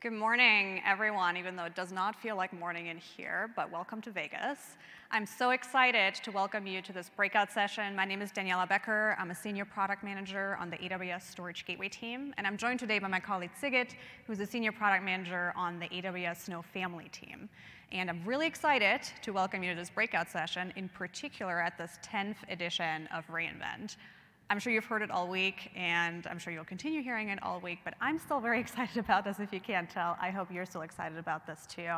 Good morning, everyone, even though it does not feel like morning in here, but welcome to Vegas. I'm so excited to welcome you to this breakout session. My name is Daniela Becker. I'm a senior product manager on the AWS Storage Gateway team, and I'm joined today by my colleague Sigit, who's a senior product manager on the AWS Snow Family team. And I'm really excited to welcome you to this breakout session, in particular at this 10th edition of re:Invent. I'm sure you've heard it all week, and I'm sure you'll continue hearing it all week, but I'm still very excited about this, if you can't tell. I hope you're still excited about this, too.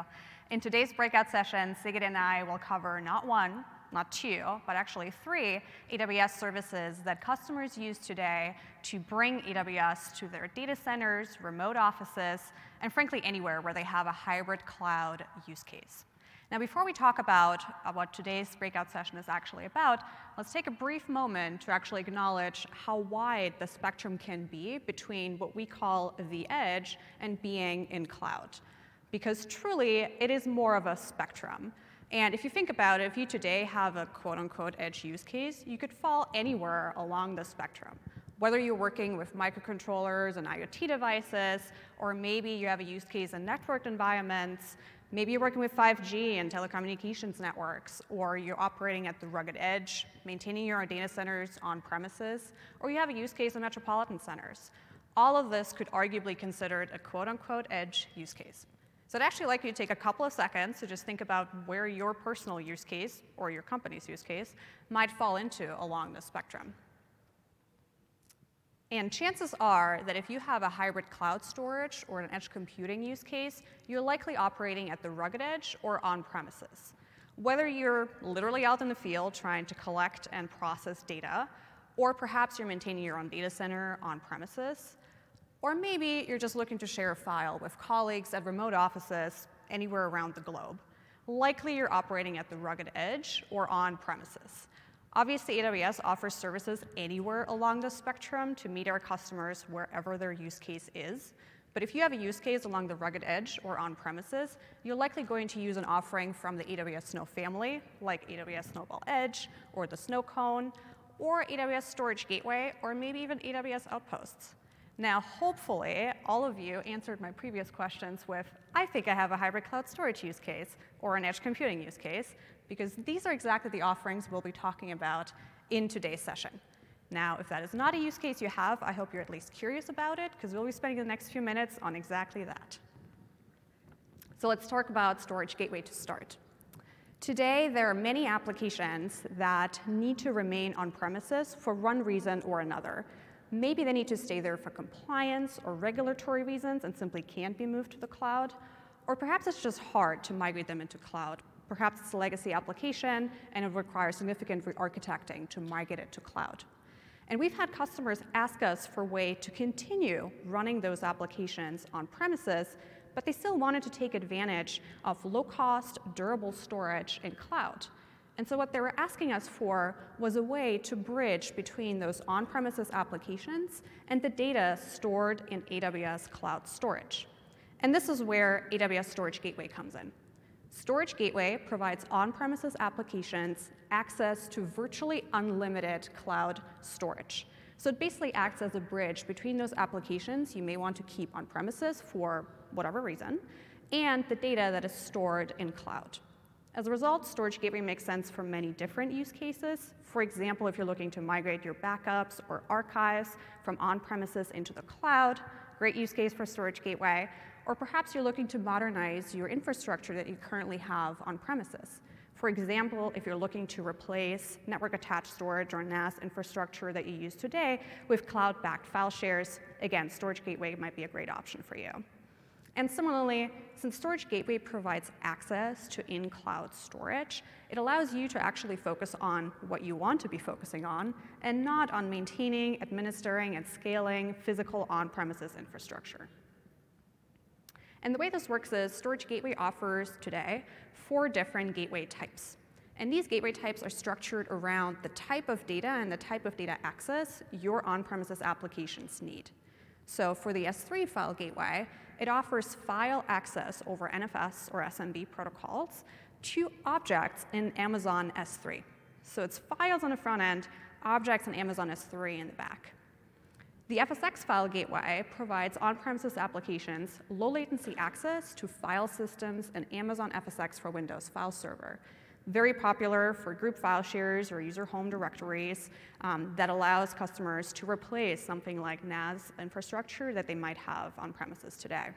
In today's breakout session, Sigit and I will cover not one, not two, but actually 3 AWS services that customers use today to bring AWS to their data centers, remote offices, and frankly, anywhere where they have a hybrid cloud use case. Now, before we talk about what today's breakout session is actually about, let's take a brief moment to actually acknowledge how wide the spectrum can be between what we call the edge and being in cloud. Because truly, it is more of a spectrum. And if you think about it, if you today have a quote-unquote edge use case, you could fall anywhere along the spectrum. Whether you're working with microcontrollers and IoT devices, or maybe you have a use case in networked environments, maybe you're working with 5G and telecommunications networks, or you're operating at the rugged edge, maintaining your own data centers on premises, or you have a use case in metropolitan centers. All of this could arguably be considered a quote-unquote edge use case. So I'd actually like you to take a couple of seconds to just think about where your personal use case, or your company's use case, might fall into along the spectrum. And chances are that if you have a hybrid cloud storage or an edge computing use case, you're likely operating at the rugged edge or on premises. Whether you're literally out in the field trying to collect and process data, or perhaps you're maintaining your own data center on premises, or maybe you're just looking to share a file with colleagues at remote offices anywhere around the globe, likely you're operating at the rugged edge or on premises. Obviously, AWS offers services anywhere along the spectrum to meet our customers wherever their use case is. But if you have a use case along the rugged edge or on premises, you're likely going to use an offering from the AWS Snow family, like AWS Snowball Edge, or the Snow Cone, or AWS Storage Gateway, or maybe even AWS Outposts. Now, hopefully, all of you answered my previous questions with, I think I have a hybrid cloud storage use case, or an edge computing use case, because these are exactly the offerings we'll be talking about in today's session. Now, if that is not a use case you have, I hope you're at least curious about it, because we'll be spending the next few minutes on exactly that. So let's talk about Storage Gateway to start. Today, there are many applications that need to remain on premises for one reason or another. Maybe they need to stay there for compliance or regulatory reasons and simply can't be moved to the cloud, or perhaps it's just hard to migrate them into cloud. Perhaps it's a legacy application, and it requires significant re-architecting to migrate it to cloud. And we've had customers ask us for a way to continue running those applications on premises, but they still wanted to take advantage of low-cost, durable storage in cloud. And so what they were asking us for was a way to bridge between those on-premises applications and the data stored in AWS Cloud Storage. And this is where AWS Storage Gateway comes in. Storage Gateway provides on-premises applications access to virtually unlimited cloud storage. So it basically acts as a bridge between those applications you may want to keep on premises for whatever reason, and the data that is stored in cloud. As a result, Storage Gateway makes sense for many different use cases. For example, if you're looking to migrate your backups or archives from on-premises into the cloud, great use case for Storage Gateway. Or perhaps you're looking to modernize your infrastructure that you currently have on premises. For example, if you're looking to replace network-attached storage or NAS infrastructure that you use today with cloud-backed file shares, again, Storage Gateway might be a great option for you. And similarly, since Storage Gateway provides access to in-cloud storage, it allows you to actually focus on what you want to be focusing on and not on maintaining, administering, and scaling physical on-premises infrastructure. And the way this works is Storage Gateway offers today 4 different gateway types. And these gateway types are structured around the type of data and the type of data access your on-premises applications need. So for the S3 file gateway, it offers file access over NFS or SMB protocols to objects in Amazon S3. So it's files on the front end, objects in Amazon S3 in the back. The FSx File Gateway provides on-premises applications low latency access to file systems and Amazon FSx for Windows File Server. Very popular for group file shares or user home directories that allows customers to replace something like NAS infrastructure that they might have on premises today.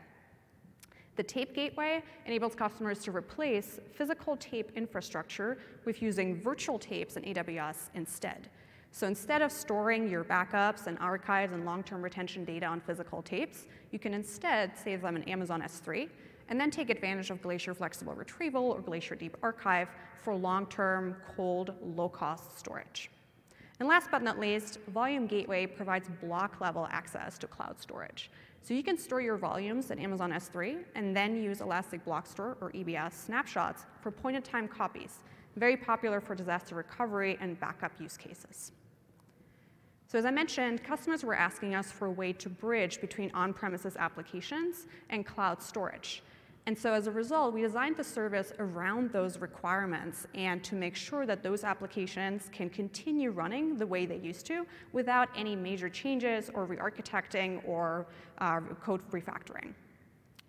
The Tape Gateway enables customers to replace physical tape infrastructure with using virtual tapes in AWS instead. So instead of storing your backups and archives and long-term retention data on physical tapes, you can instead save them in Amazon S3 and then take advantage of Glacier Flexible Retrieval or Glacier Deep Archive for long-term, cold, low-cost storage. And last but not least, Volume Gateway provides block-level access to cloud storage. So you can store your volumes in Amazon S3 and then use Elastic Block Store or EBS snapshots for point-in-time copies, very popular for disaster recovery and backup use cases. So as I mentioned, customers were asking us for a way to bridge between on-premises applications and cloud storage. And so as a result, we designed the service around those requirements and to make sure that those applications can continue running the way they used to without any major changes or re-architecting or code refactoring.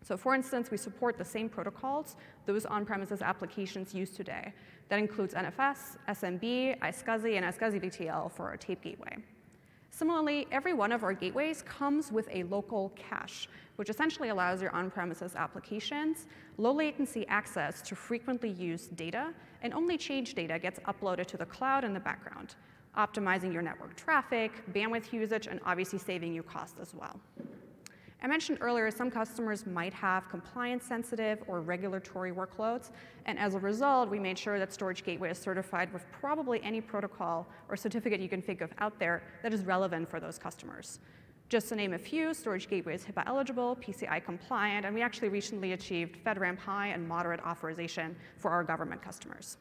So for instance, we support the same protocols those on-premises applications use today. That includes NFS, SMB, iSCSI, and iSCSI VTL for our tape gateway. Similarly, every one of our gateways comes with a local cache, which essentially allows your on-premises applications low latency access to frequently used data, and only changed data gets uploaded to the cloud in the background, optimizing your network traffic, bandwidth usage, and obviously saving you cost as well. I mentioned earlier some customers might have compliance-sensitive or regulatory workloads, and as a result, we made sure that Storage Gateway is certified with probably any protocol or certificate you can think of out there that is relevant for those customers. Just to name a few, Storage Gateway is HIPAA eligible, PCI compliant, and we actually recently achieved FedRAMP High and moderate authorization for our government customers.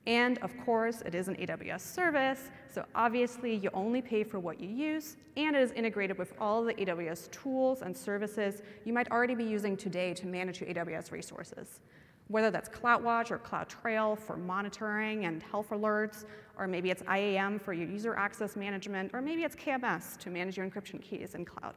And of course, it is an AWS service, so obviously you only pay for what you use, and it is integrated with all the AWS tools and services you might already be using today to manage your AWS resources. Whether that's CloudWatch or CloudTrail for monitoring and health alerts, or maybe it's IAM for your user access management, or maybe it's KMS to manage your encryption keys in cloud.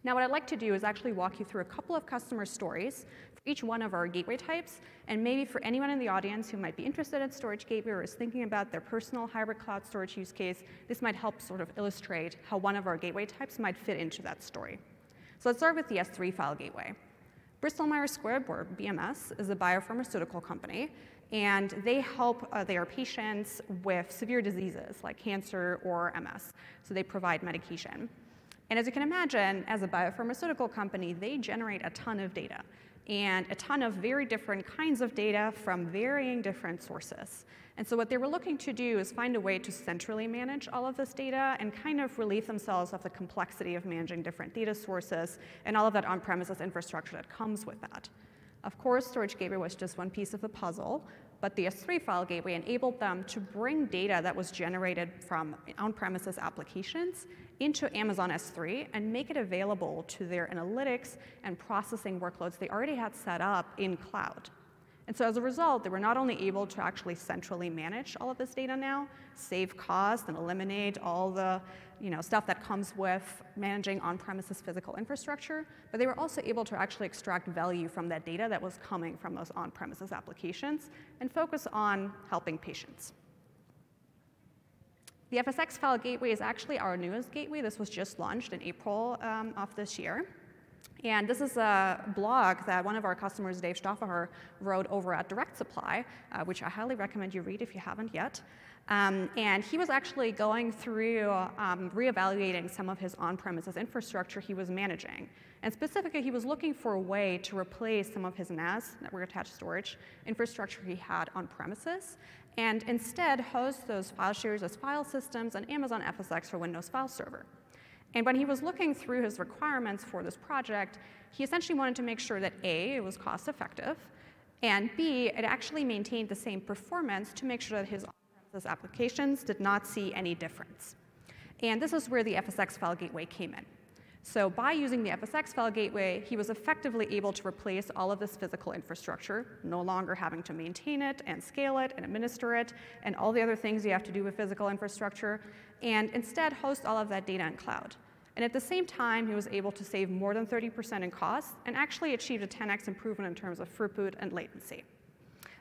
Now what I'd like to do is actually walk you through a couple of customer stories for each one of our gateway types, and maybe for anyone in the audience who might be interested in Storage Gateway or is thinking about their personal hybrid cloud storage use case, this might help sort of illustrate how one of our gateway types might fit into that story. So let's start with the S3 File Gateway. Bristol Myers Squibb, or BMS, is a biopharmaceutical company, and they help their patients with severe diseases like cancer or MS, so they provide medication. And as you can imagine, as a biopharmaceutical company, they generate a ton of data and a ton of very different kinds of data from varying different sources. And so what they were looking to do is find a way to centrally manage all of this data and kind of relieve themselves of the complexity of managing different data sources and all of that on-premises infrastructure that comes with that. Of course, Storage Gateway was just one piece of the puzzle, but the S3 File Gateway enabled them to bring data that was generated from on-premises applications into Amazon S3 and make it available to their analytics and processing workloads they already had set up in cloud. And so as a result, they were not only able to actually centrally manage all of this data now, save costs and eliminate all the stuff that comes with managing on-premises physical infrastructure, but they were also able to actually extract value from that data that was coming from those on-premises applications and focus on helping patients. The FSx File Gateway is actually our newest gateway. This was just launched in April of this year. And this is a blog that one of our customers, Dave Stoffacher, wrote over at Direct Supply, which I highly recommend you read if you haven't yet. And he was actually going through reevaluating some of his on-premises infrastructure he was managing. And specifically, he was looking for a way to replace some of his NAS, network attached storage, infrastructure he had on premises, and instead host those file shares as file systems on Amazon FSx for Windows File Server. And when he was looking through his requirements for this project, he essentially wanted to make sure that A, it was cost effective, and B, it actually maintained the same performance to make sure that his on-premises applications did not see any difference. And this is where the FSx File Gateway came in. So by using the FSx file gateway, he was effectively able to replace all of this physical infrastructure, no longer having to maintain it and scale it and administer it and all the other things you have to do with physical infrastructure, and instead host all of that data in cloud. And at the same time, he was able to save more than 30% in costs and actually achieved a 10x improvement in terms of throughput and latency.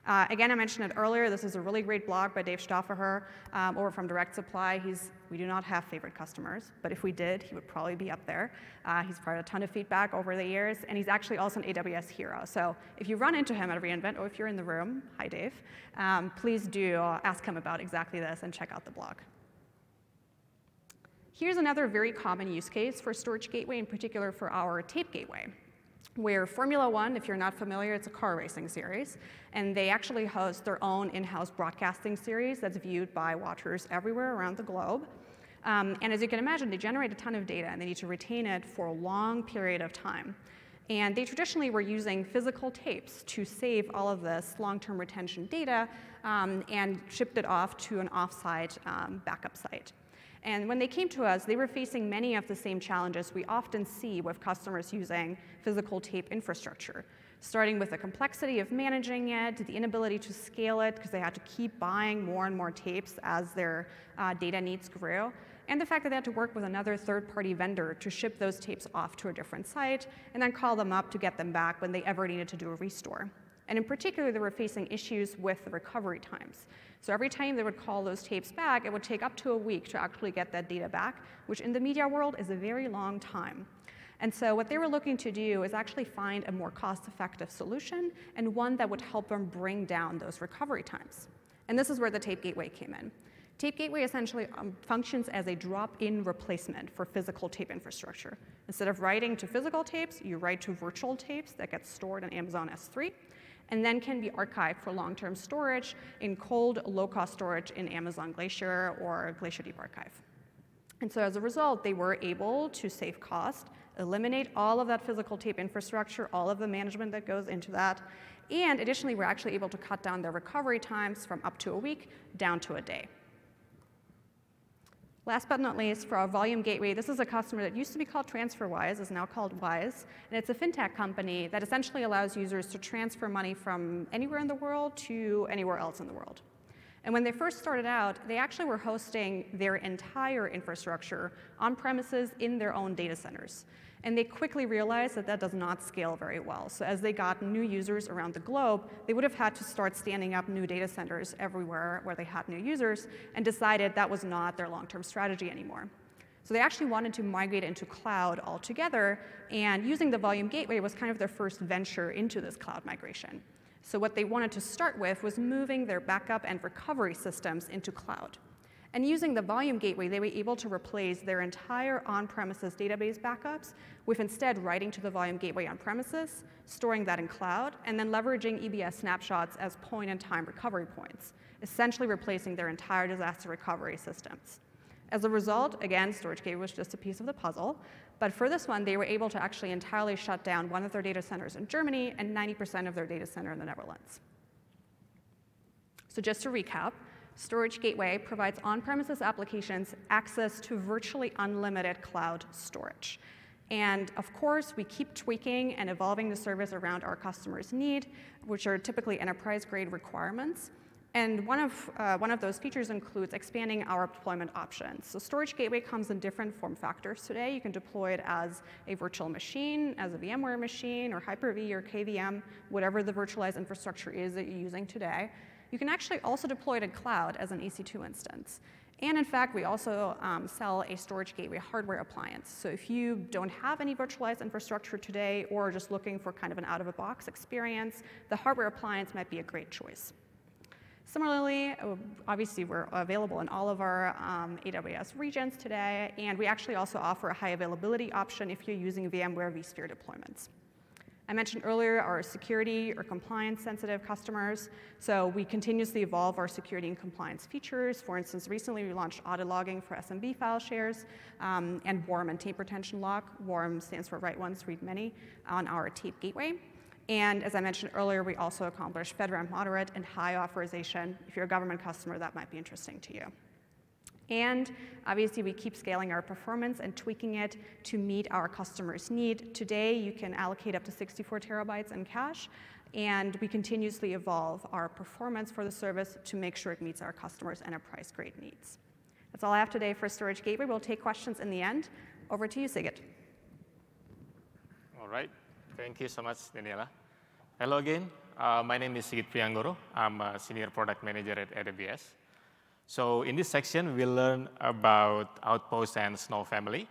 Again, I mentioned it earlier, this is a really great blog by Dave Stauffacher over from Direct Supply. We do not have favorite customers, but if we did, he would probably be up there. He's provided a ton of feedback over the years, and he's actually also an AWS hero. So if you run into him at reInvent, or if you're in the room, hi Dave, please do ask him about exactly this and check out the blog. Here's another very common use case for Storage Gateway, in particular for our tape gateway, where Formula One, if you're not familiar, it's a car racing series, and they actually host their own in-house broadcasting series that's viewed by watchers everywhere around the globe. And as you can imagine, they generate a ton of data, and they need to retain it for a long period of time. And they traditionally were using physical tapes to save all of this long-term retention data and shipped it off to an off-site backup site. And when they came to us, they were facing many of the same challenges we often see with customers using physical tape infrastructure, starting with the complexity of managing it, the inability to scale it because they had to keep buying more and more tapes as their data needs grew, and the fact that they had to work with another third-party vendor to ship those tapes off to a different site and then call them up to get them back when they ever needed to do a restore. And in particular, they were facing issues with the recovery times. So every time they would call those tapes back, it would take up to a week to actually get that data back, which in the media world is a very long time. And so what they were looking to do is actually find a more cost-effective solution and one that would help them bring down those recovery times. And this is where the Tape Gateway came in. Tape Gateway essentially functions as a drop-in replacement for physical tape infrastructure. Instead of writing to physical tapes, you write to virtual tapes that get stored in Amazon S3, and then can be archived for long-term storage in cold, low-cost storage in Amazon Glacier or Glacier Deep Archive. And so as a result, they were able to save cost, eliminate all of that physical tape infrastructure, all of the management that goes into that, and additionally, we're actually able to cut down their recovery times from up to a week down to a day. Last but not least, for our Volume Gateway, this is a customer that used to be called TransferWise, is now called Wise, and it's a fintech company that essentially allows users to transfer money from anywhere in the world to anywhere else in the world. And when they first started out, they actually were hosting their entire infrastructure on premises in their own data centers. And they quickly realized that that does not scale very well. So as they got new users around the globe, they would have had to start standing up new data centers everywhere where they had new users, and decided that was not their long-term strategy anymore. So they actually wanted to migrate into cloud altogether, and using the Volume Gateway was kind of their first venture into this cloud migration. So what they wanted to start with was moving their backup and recovery systems into cloud. And using the Volume Gateway, they were able to replace their entire on-premises database backups with instead writing to the Volume Gateway on-premises, storing that in cloud, and then leveraging EBS snapshots as point-in-time recovery points, essentially replacing their entire disaster recovery systems. As a result, again, Storage Gateway was just a piece of the puzzle, but for this one, they were able to actually entirely shut down one of their data centers in Germany and 90% of their data center in the Netherlands. So just to recap, Storage Gateway provides on-premises applications access to virtually unlimited cloud storage. And of course, we keep tweaking and evolving the service around our customers' need, which are typically enterprise-grade requirements. And one of those features includes expanding our deployment options. So Storage Gateway comes in different form factors today. You can deploy it as a virtual machine, as a VMware machine, or Hyper-V or KVM, whatever the virtualized infrastructure is that you're using today. You can actually also deploy it in cloud as an EC2 instance. And in fact, we also sell a Storage Gateway hardware appliance. So if you don't have any virtualized infrastructure today, or are just looking for kind of an out-of-the-box experience, the hardware appliance might be a great choice. Similarly, obviously, we're available in all of our AWS regions today, and we actually also offer a high availability option if you're using VMware vSphere deployments. I mentioned earlier our security or compliance sensitive customers. So we continuously evolve our security and compliance features. For instance, recently we launched audit logging for SMB file shares and WARM and tape retention lock. WARM stands for Write Once, Read Many on our Tape Gateway. And as I mentioned earlier, we also accomplish FedRAMP moderate and high authorization. If you're a government customer, that might be interesting to you. And obviously, we keep scaling our performance and tweaking it to meet our customers' need. Today, you can allocate up to 64 terabytes in cache, and we continuously evolve our performance for the service to make sure it meets our customers' enterprise-grade needs. That's all I have today for Storage Gateway. We'll take questions in the end. Over to you, Sigit. All right. Thank you so much, Daniela. Hello again. My name is Sigit Prianggoro. I'm a Senior Product Manager at AWS. So in this section, we'll learn about Outpost and Snow family.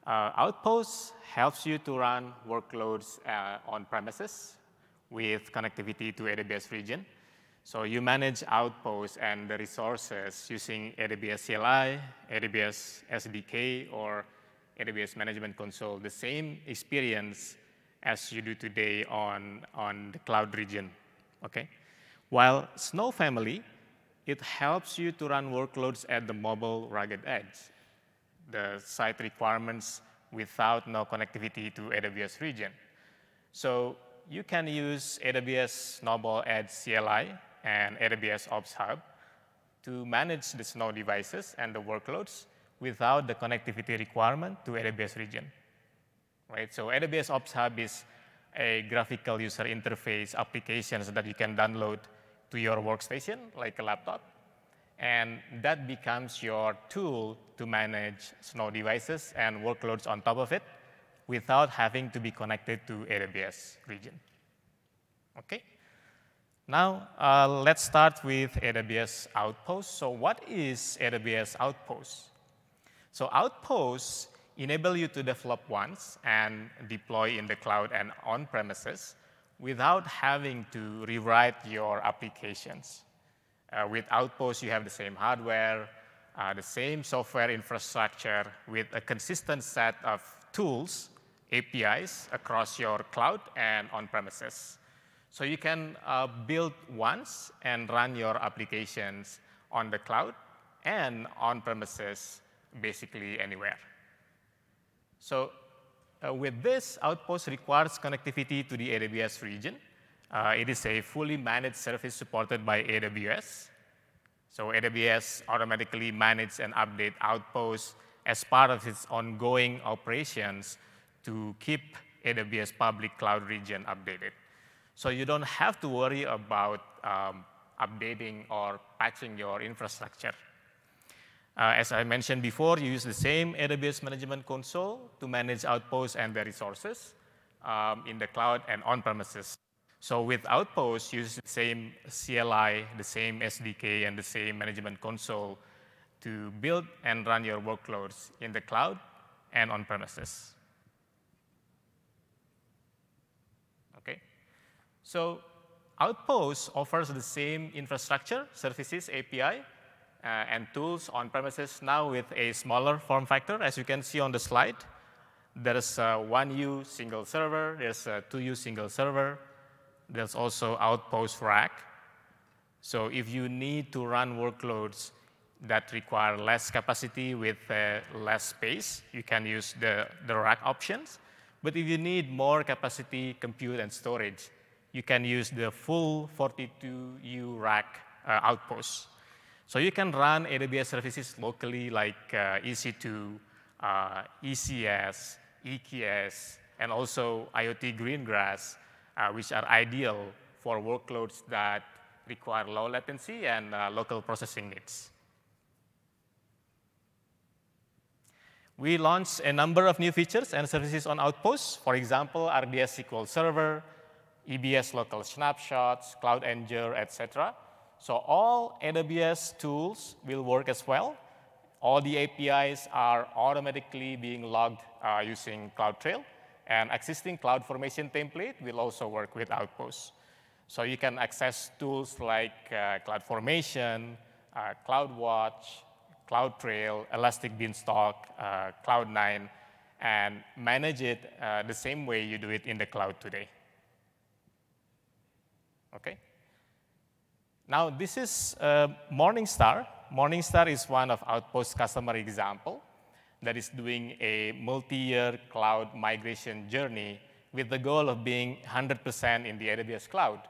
Outpost helps you to run workloads on premises with connectivity to AWS region. So you manage Outpost and the resources using AWS CLI, AWS SDK, or AWS Management Console, the same experience as you do today on the cloud region, okay? While Snow family, it helps you to run workloads at the mobile rugged edge, the site requirements without no connectivity to AWS region. So you can use AWS Snowball Edge CLI and AWS Ops Hub to manage the Snow devices and the workloads without the connectivity requirement to AWS region, right? So AWS Ops Hub is a graphical user interface applications that you can download to your workstation, like a laptop, and that becomes your tool to manage Snow devices and workloads on top of it without having to be connected to AWS region, okay? Now, let's start with AWS Outpost. So what is AWS Outpost? So Outposts enable you to develop once and deploy in the cloud and on-premises without having to rewrite your applications. With Outpost, you have the same hardware, the same software infrastructure with a consistent set of tools, APIs, across your cloud and on-premises. So you can build once and run your applications on the cloud and on-premises, basically anywhere. So with this, Outpost requires connectivity to the AWS region. It is a fully managed service supported by AWS. So AWS automatically manages and updates Outpost as part of its ongoing operations to keep AWS public cloud region updated. So you don't have to worry about updating or patching your infrastructure. As I mentioned before, you use the same AWS Management Console to manage Outposts and their resources in the cloud and on-premises. So with Outposts, you use the same CLI, the same SDK, and the same Management Console to build and run your workloads in the cloud and on-premises. Okay? So Outposts offers the same infrastructure, services, API, and tools on premises now with a smaller form factor. As you can see on the slide, there's a 1U single server, there's a 2U single server, there's also Outpost rack. So if you need to run workloads that require less capacity with less space, you can use the rack options. But if you need more capacity, compute, and storage, you can use the full 42U rack Outposts. So you can run AWS services locally like EC2, ECS, EKS, and also IoT Greengrass, which are ideal for workloads that require low latency and local processing needs. We launched a number of new features and services on Outposts. For example, RDS SQL Server, EBS Local Snapshots, Cloud Endure, etc. So all AWS tools will work as well. All the APIs are automatically being logged using CloudTrail. And existing CloudFormation template will also work with Outposts. So you can access tools like CloudFormation, CloudWatch, CloudTrail, Elastic Beanstalk, Cloud9, and manage it the same way you do it in the cloud today. Okay? Now, this is Morningstar. Morningstar is one of Outpost customer example that is doing a multi-year cloud migration journey with the goal of being 100% in the AWS cloud.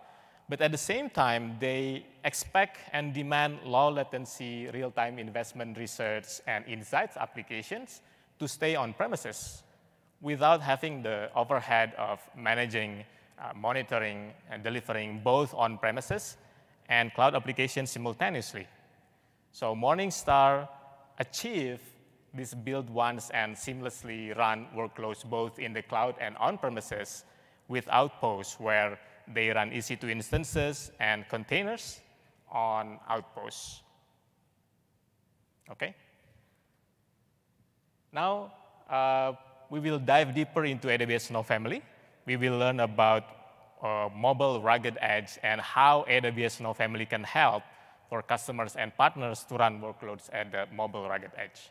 But at the same time, they expect and demand low latency, real-time investment research and insights applications to stay on premises without having the overhead of managing, monitoring, and delivering both on premises and cloud applications simultaneously. So Morningstar achieved this build once and seamlessly run workloads both in the cloud and on premises with Outposts, where they run EC2 instances and containers on Outposts. Okay? Now, we will dive deeper into AWS Snow family. We will learn about mobile rugged edge and how AWS Snow family can help for customers and partners to run workloads at the mobile rugged edge.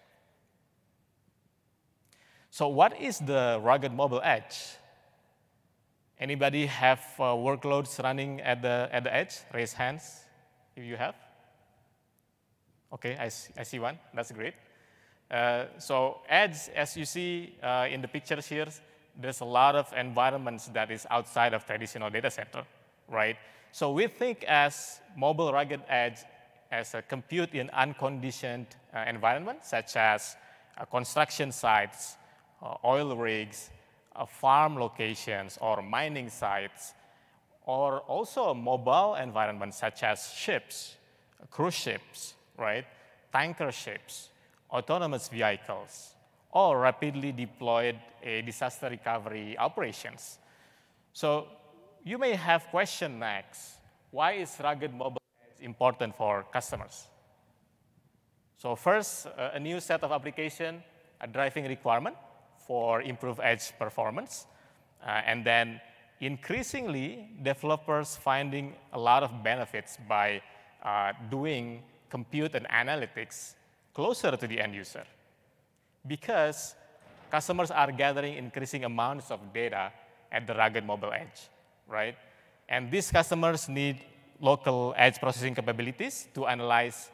So what is the rugged mobile edge? Anybody have workloads running at the edge? Raise hands if you have. Okay, I see one. That's great. So edge, as you see in the pictures here, there's a lot of environments that is outside of traditional data center, right? So we think as mobile rugged edge as a compute in unconditioned environment, such as construction sites, oil rigs, farm locations, or mining sites, or also a mobile environment such as ships, cruise ships, right? Tanker ships, autonomous vehicles, or rapidly deployed disaster recovery operations. So you may have question next, why is rugged mobile edge important for customers? So first, a new set of application, a driving requirement for improved edge performance. And then increasingly, developers finding a lot of benefits by doing compute and analytics closer to the end user. Because customers are gathering increasing amounts of data at the rugged mobile edge, right? And these customers need local edge processing capabilities to analyze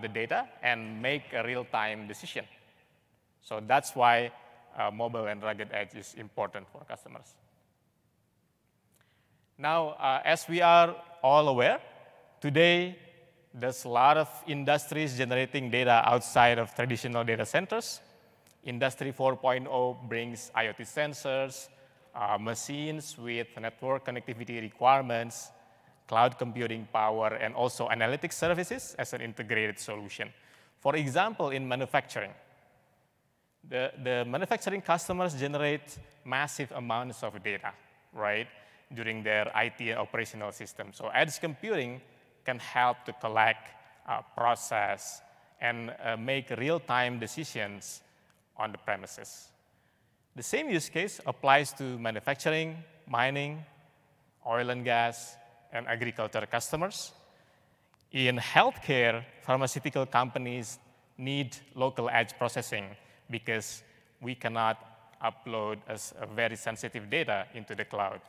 the data and make a real-time decision. So that's why mobile and rugged edge is important for customers. Now, as we are all aware, today there's a lot of industries generating data outside of traditional data centers. Industry 4.0 brings IoT sensors, machines with network connectivity requirements, cloud computing power, and also analytics services as an integrated solution. For example, in manufacturing, the manufacturing customers generate massive amounts of data, right, during their IT and operational systems. So edge computing can help to collect, process, and make real-time decisions on the premises. The same use case applies to manufacturing, mining, oil and gas, and agriculture customers. In healthcare, pharmaceutical companies need local edge processing because we cannot upload a very sensitive data into the cloud.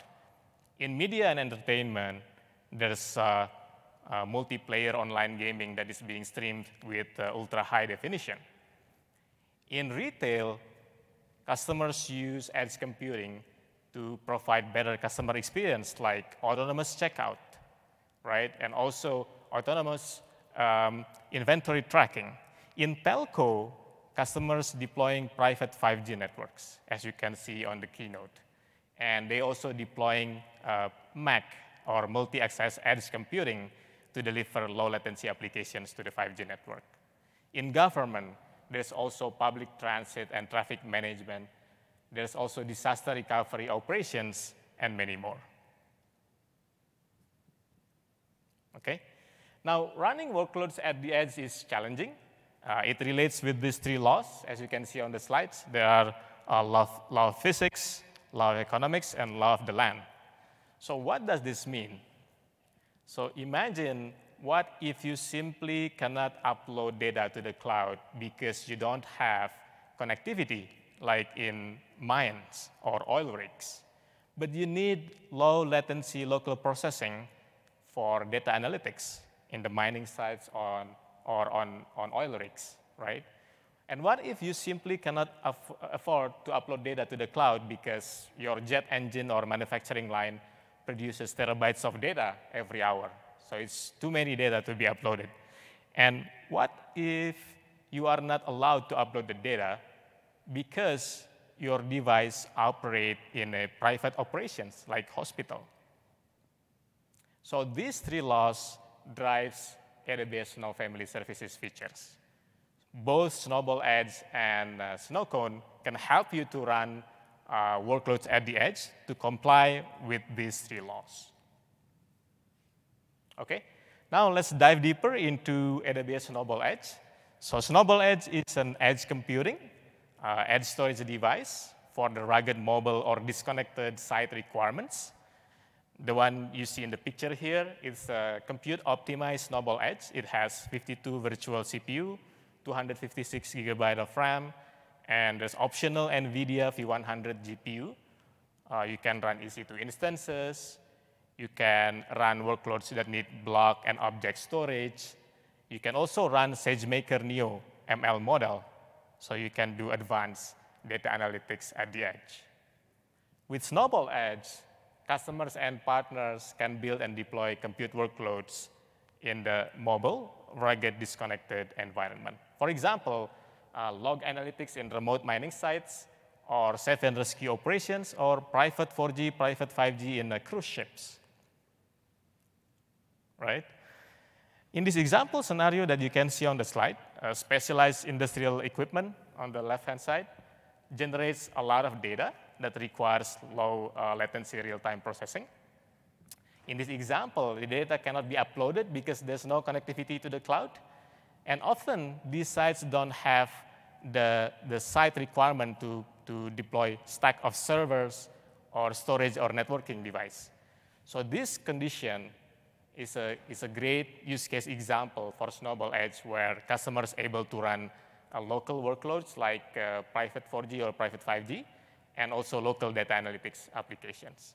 In media and entertainment, there's multiplayer online gaming that is being streamed with ultra-high definition. In retail, customers use edge computing to provide better customer experience, like autonomous checkout, right? And also autonomous inventory tracking. In telco, customers deploying private 5G networks, as you can see on the keynote. And they also deploying MAC, or multi-access edge computing, to deliver low latency applications to the 5G network. In government, there's also public transit and traffic management. There's also disaster recovery operations, and many more. Okay? Now, running workloads at the edge is challenging. It relates with these three laws, as you can see on the slides. There are law of physics, law of economics, and law of the land. So what does this mean? So imagine, what if you simply cannot upload data to the cloud because you don't have connectivity, like in mines or oil rigs? But you need low latency local processing for data analytics in the mining sites or on oil rigs, right? And what if you simply cannot afford to upload data to the cloud because your jet engine or manufacturing line produces terabytes of data every hour. So it's too many data to be uploaded. And what if you are not allowed to upload the data because your device operates in a private operations like hospital? So these three laws drives AWS Snow Family Services features. Both Snowball Edge and Snowcone can help you to run workloads at the edge to comply with these three laws. Okay, now let's dive deeper into AWS Snowball Edge. So Snowball Edge is an edge computing, edge storage device for the rugged mobile or disconnected site requirements. The one you see in the picture here is a compute-optimized Snowball Edge. It has 52 virtual CPU, 256 GB of RAM, and there's optional NVIDIA V100 GPU. You can run EC2 instances. You can run workloads that need block and object storage. You can also run SageMaker Neo ML model, so you can do advanced data analytics at the edge. With Snowball Edge, customers and partners can build and deploy compute workloads in the mobile, rugged, disconnected environment. For example, log analytics in remote mining sites, or save and rescue operations, or private 4G, private 5G in cruise ships, right? In this example scenario that you can see on the slide, specialized industrial equipment on the left-hand side generates a lot of data that requires low latency real-time processing. In this example, the data cannot be uploaded because there's no connectivity to the cloud. And often, these sites don't have the site requirement to deploy stack of servers or storage or networking device. So this condition is a great use case example for Snowball Edge, where customers are able to run local workloads like private 4G or private 5G, and also local data analytics applications.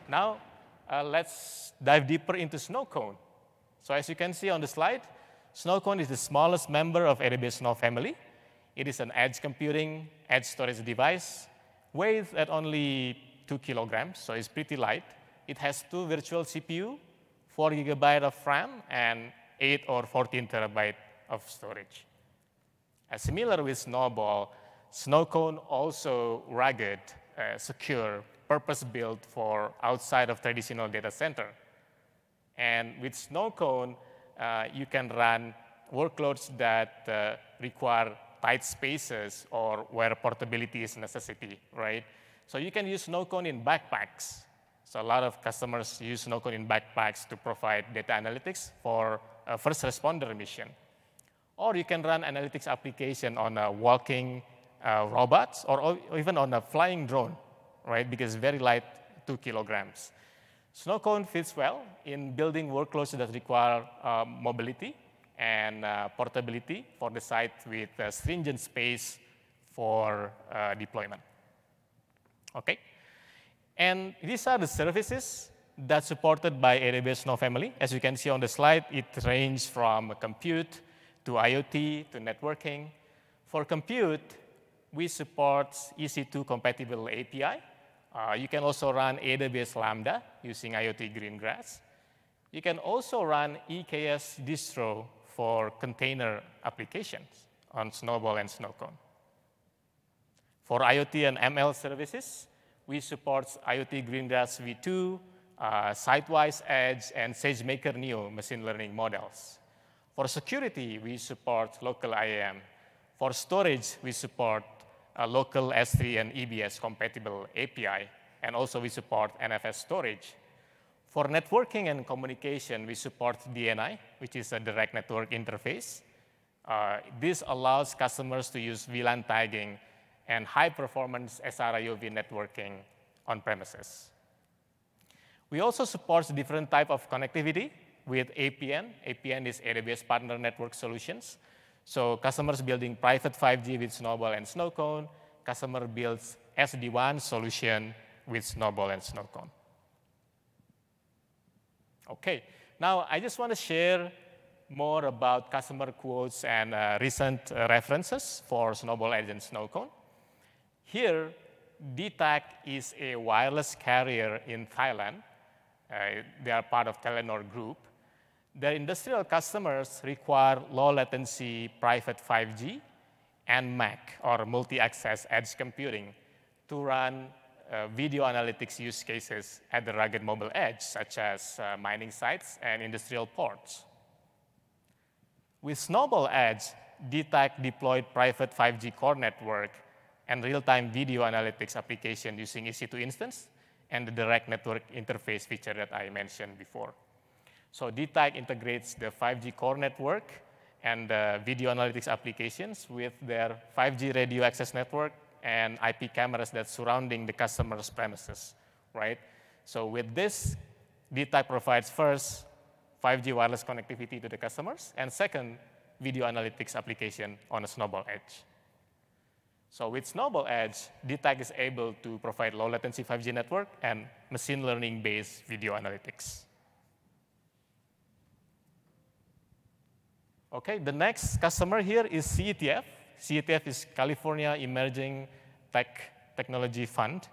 Now, let's dive deeper into Snowcone. So as you can see on the slide, Snowcone is the smallest member of AWS Snow family. It is an edge computing, edge storage device, weighed at only 2 kilograms, so it's pretty light. It has 2 virtual CPU, 4 GB of RAM, and 8 or 14 terabyte of storage. Similar with Snowball, Snowcone also rugged, secure, purpose-built for outside of traditional data center. And with Snowcone, you can run workloads that require tight spaces or where portability is a necessity, right? So you can use Snowcone in backpacks. So a lot of customers use Snowcone in backpacks to provide data analytics for a first responder mission. Or you can run analytics application on walking robots or even on a flying drone, right? Because it's very light, 2 kilograms. Snowcone fits well in building workloads that require mobility and portability for the site with stringent space for deployment. Okay? And these are the services that's supported by AWS Snow family. As you can see on the slide, it ranges from compute to IoT to networking. For compute, we support EC2 compatible API. You can also run AWS Lambda using IoT Greengrass. You can also run EKS distro for container applications on Snowball and Snowcone. For IoT and ML services, we support IoT Greengrass v2, Sitewise Edge, and SageMaker Neo machine learning models. For security, we support local IAM. For storage, we support a local S3 and EBS compatible API, and also we support NFS storage. For networking and communication, we support DNI, which is a direct network interface. This allows customers to use VLAN tagging and high-performance SRIOV networking on premises. We also support different type of connectivity with APN. APN is AWS Partner Network Solutions. So customers building private 5G with Snowball and Snowcone. Customer builds SD-WAN solution with Snowball and Snowcone. Okay, now I just want to share more about customer quotes and recent references for Snowball Edge and Snowcone. Here, DTAC is a wireless carrier in Thailand. They are part of Telenor Group. Their industrial customers require low latency private 5G and MAC, or multi-access edge computing, to run video analytics use cases at the rugged mobile edge, such as mining sites and industrial ports. With Snowball Edge, DTAC deployed private 5G core network and real-time video analytics application using EC2 instance and the direct network interface feature that I mentioned before. So DTAC integrates the 5G core network and the video analytics applications with their 5G radio access network and IP cameras that's surrounding the customer's premises, right? So with this, DTAC provides first 5G wireless connectivity to the customers, and second, video analytics application on a Snowball Edge. So with Snowball Edge, DTAC is able to provide low latency 5G network and machine learning based video analytics. Okay, the next customer here is CETF. CETF is California Emerging Technology Fund.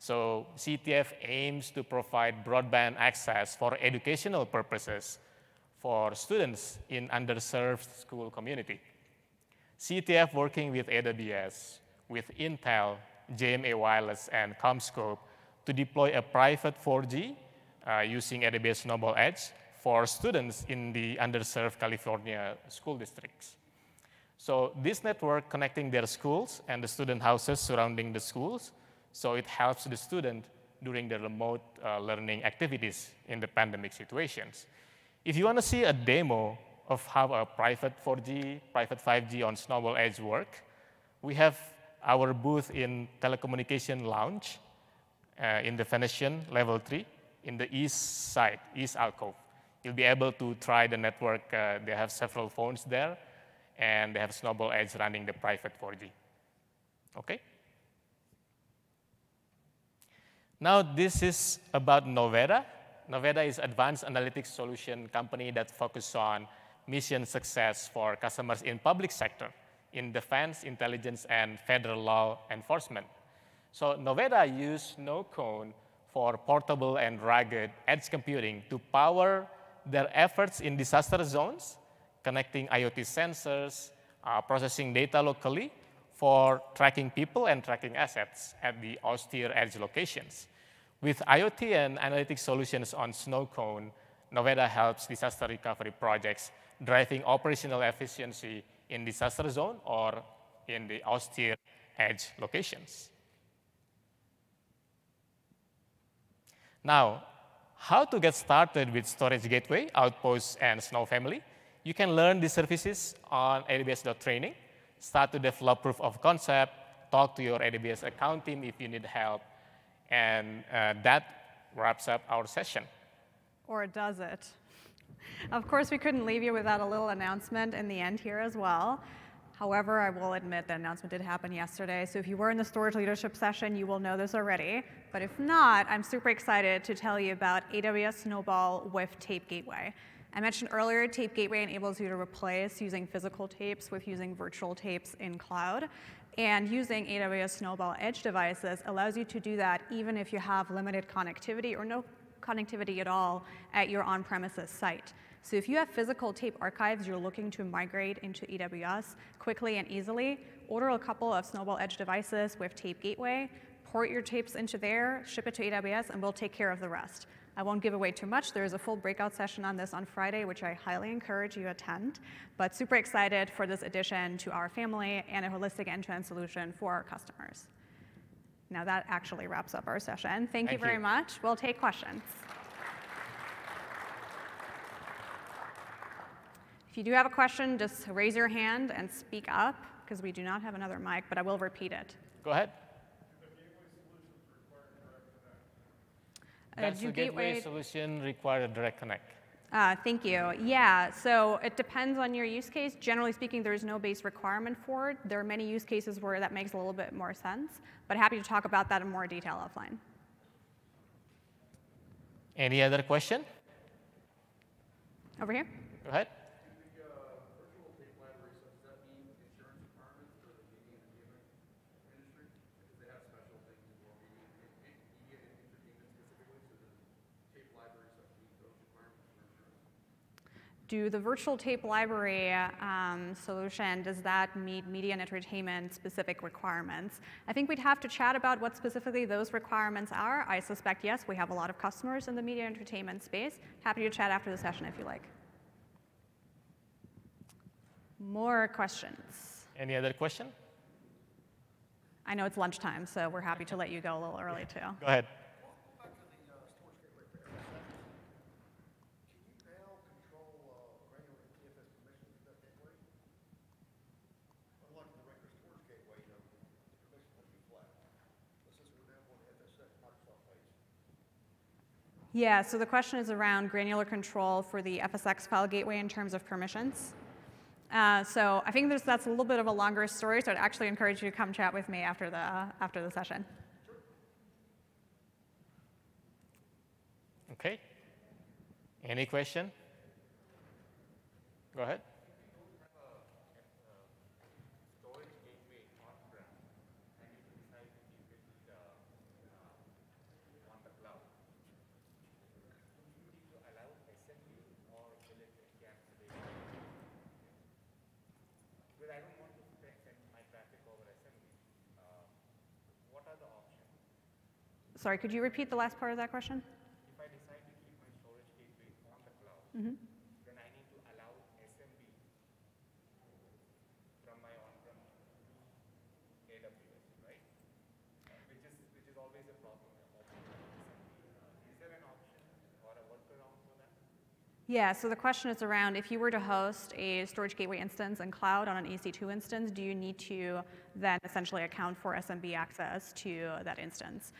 So CETF aims to provide broadband access for educational purposes for students in underserved school community. CETF working with AWS, with Intel, JMA Wireless, and CommScope to deploy a private 4G using AWS Snowball Edge for students in the underserved California school districts. So this network connecting their schools and the student houses surrounding the schools, so it helps the student during the remote learning activities in the pandemic situations. If you want to see a demo of how a private 4G, private 5G on Snowball Edge work, we have our booth in Telecommunication Lounge in the Venetian Level 3 in the east side, east alcove. You'll be able to try the network. They have several phones there, and they have Snowball Edge running the private 4G. Okay? Now this is about Noveda. Noveda is an advanced analytics solution company that focuses on mission success for customers in public sector, in defense, intelligence, and federal law enforcement. So Noveda used Snowcone for portable and rugged edge computing to power their efforts in disaster zones, connecting IoT sensors, processing data locally for tracking people and tracking assets at the austere edge locations. With IoT and analytics solutions on Snowcone, Noveda helps disaster recovery projects driving operational efficiency in disaster zone or in the austere edge locations. Now, how to get started with Storage Gateway, Outpost, and Snow Family? You can learn these services on AWS.training, start to develop proof of concept, talk to your AWS account team if you need help, and that wraps up our session. Or does it? Of course, we couldn't leave you without a little announcement in the end here as well. However, I will admit the announcement did happen yesterday, so if you were in the storage leadership session, you will know this already. But if not, I'm super excited to tell you about AWS Snowball with Tape Gateway. I mentioned earlier, Tape Gateway enables you to replace using physical tapes with using virtual tapes in cloud. And using AWS Snowball Edge devices allows you to do that even if you have limited connectivity or no connectivity at all at your on-premises site. So if you have physical tape archives you're looking to migrate into AWS quickly and easily, order a couple of Snowball Edge devices with Tape Gateway, port your tapes into there, ship it to AWS, and we'll take care of the rest. I won't give away too much. There's a full breakout session on this on Friday, which I highly encourage you attend. But super excited for this addition to our family and a holistic end-to-end solution for our customers. Now that actually wraps up our session. Thank you very much. We'll take questions. If you do have a question, just raise your hand and speak up, because we do not have another mic, but I will repeat it. Go ahead. Does the gateway solution require a direct connect? Thank you. Yeah, so it depends on your use case. Generally speaking, there is no base requirement for it. There are many use cases where that makes a little bit more sense, but happy to talk about that in more detail offline. Any other question? Over here. Go ahead. do the virtual tape library solution, does that meet media and entertainment specific requirements? I think we'd have to chat about what specifically those requirements are. I suspect yes, we have a lot of customers in the media and entertainment space. Happy to chat after the session if you like. More questions? Any other question? I know it's lunchtime, so we're happy to let you go a little early too. Go ahead. Yeah, so the question is around granular control for the FSX file gateway in terms of permissions. So I think that's a little bit of a longer story, so I'd actually encourage you to come chat with me after the session. Okay. Any question? Go ahead. Sorry, could you repeat the last part of that question? If I decide to keep my storage gateway on the cloud, then I need to allow SMB from my on-prem to AWS, right? Which is always a problem. Is there an option or a workaround for that? Yeah, so the question is around if you were to host a storage gateway instance in cloud on an EC2 instance, do you need to then essentially account for SMB access to that instance?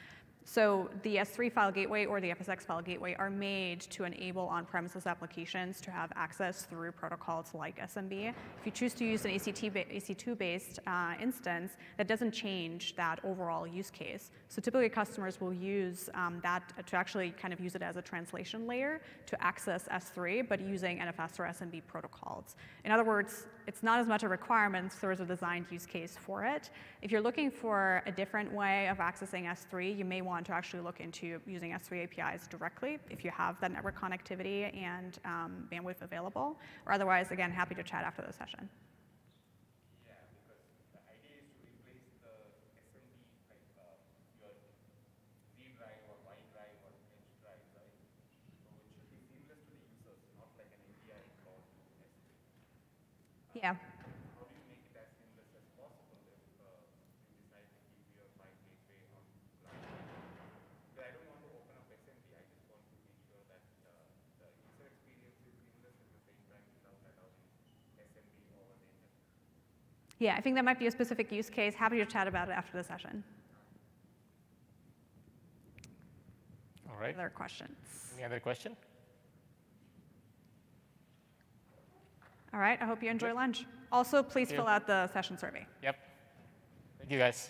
So the S3 file gateway or the FSX file gateway are made to enable on-premises applications to have access through protocols like SMB. If you choose to use an EC2-based instance, that doesn't change that overall use case. So typically customers will use that to actually kind of use it as a translation layer to access S3, but using NFS or SMB protocols. In other words, it's not as much a requirement, there is a designed use case for it. If you're looking for a different way of accessing S3, you may want to actually look into using S3 APIs directly if you have that network connectivity and bandwidth available. Or otherwise, again, happy to chat after the session. Yeah, because the idea is to replace the SMB, like your Z drive or Y drive or H drive, right? So it should be seamless to the users, not like an API call to S3. Yeah. How do you make it as seamless as possible if you decide to keep your file gateway on cloud? But I don't want to open up SMB. I just want to make sure that the user experience is seamless at the same time without allowing SMB over the internet. Yeah, I think that might be a specific use case. Happy to chat about it after the session. All right. Other questions? Any other question? All right, I hope you enjoy lunch. Also, please fill out the session survey. Yep. Thank you, guys.